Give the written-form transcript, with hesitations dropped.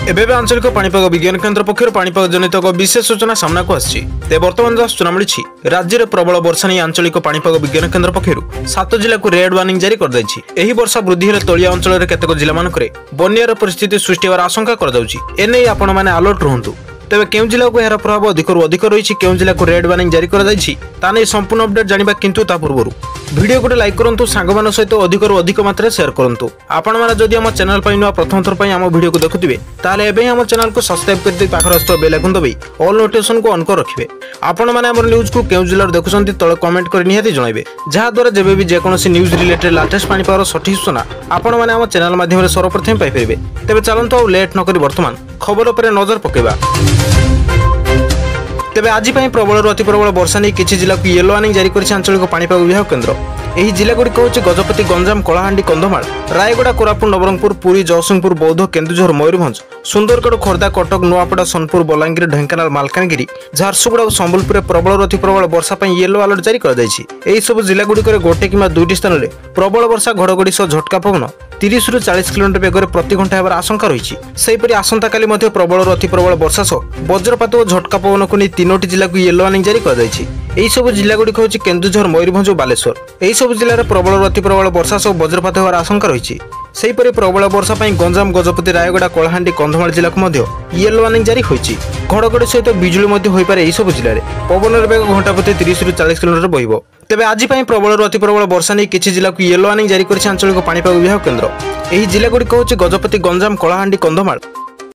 एबे आंचलिक पाणीपाग विज्ञान केन्द्र पक्षर पाणीपाग जनित एक विशेष सूचना सामना को आसी बर्तमान जहाँ सूचना मिली राज्य में प्रबल वर्षा नहीं आंचलिक पाणीपाग विज्ञान केन्द्र पक्षर 7 जिला को रेड वार्निंग जारी कर वर्षा वृद्धि तलिया अंचल केतेक जिला मानक बन्यार परिस्थिति सृष्टि होवार आशंका कर आपण मैंने अलर्ट रुहतु तेज केउ जिला को यार प्रभाव अधिक रही केउ जिला को रेड वार्निंग जारी कर संपूर्ण अपडेट जाना किंतु ता पूर्व वीडियो को लाइक करूँ सांग सहित अधिक मात्रा शेयर करूँ आपण मैंने जदि आम चैनल पर नुआ प्रथम थर आम वीडियो को देखुए ताले एबे आम चैनल को सब्सक्राइब कर पाखर आस बेल आइकन दबाई ऑल नोटिफिकेशन को ऑन कर रखिए आपण मैंने आम न्यूज को केउ जिला देखुं तले कमेंट कर निहाती जनइबे जहाद्वारा जब भी जेकोसी न्यूज रिलेटेड लेटेस्ट पाणीपागर सठिक सूचना आपण मैंने आम चैनल माध्यम सर्वप्रथम पाइपर तेज चलतु आ लेट नक वर्तमान खबर पर नजर पकेबा। तेबे आज प्रबल अति प्रबल वर्षा नहीं किसी जिला को येलो वार्निंग जारी कर आंचलिक पाणीपाग विभाग केन्द्र यह जिला गुड़िक हूँ गजपति गंजाम कलाहांडी कंधमाल रायगड़ा कोरापुट नवरंगपुर पुरी जयसिंहपुर बौद्ध केन्दुझर मयूरभंज सुंदरगढ़ खोर्धा कटक नुआपड़ा सोनपुर बलांगीर ढेंकानाल मालकानगिरी झारसुगुड़ा और संबलपुर प्रबल अति प्रबल वर्षा येलो अलर्ट जारी कर सब जिला गुड़िक गोटे कि दुईटी स्थान में प्रबल वर्षा घड़घड़ी सह झटका पवन 30 ରୁ 40 किलोमीटर बेगर प्रति घंटा होबार आशंका रही सेहीपरि आसंता काली मध्य प्रबल अति प्रबल वर्षा सह वज्रपात और झटका पवन को नहीं 3टी जिला को येलो वार्निंग जारी कर सब जिला गुड़िक हूँ केन्दुझर मयूरभंज और बालेश्वर यही सब जिले में प्रबल अति प्रबल वर्षा सह वज्रपात होबार आशंका रही सेहीपरि प्रबल वर्षा गंजाम गजपति रायगड़ा कलाहांडी कंधमाल जिला को येलो वार्निंग जारी होती घड़घड़ी सहित बिजुली होपे सब जिले में पवन बेग घंटा प्रति 30 ରୁ 40 किलोमीटर बहिब तेज आज प्रबल अति प्रबल वर्षा नहीं किसी जिला को येलो वार्निंग जारी कर आंचलिक पाणीपाग विभाग केन्द्र यह जिला गुड़िक हूँ गजपति गंजाम कलाहांडी कंधमाल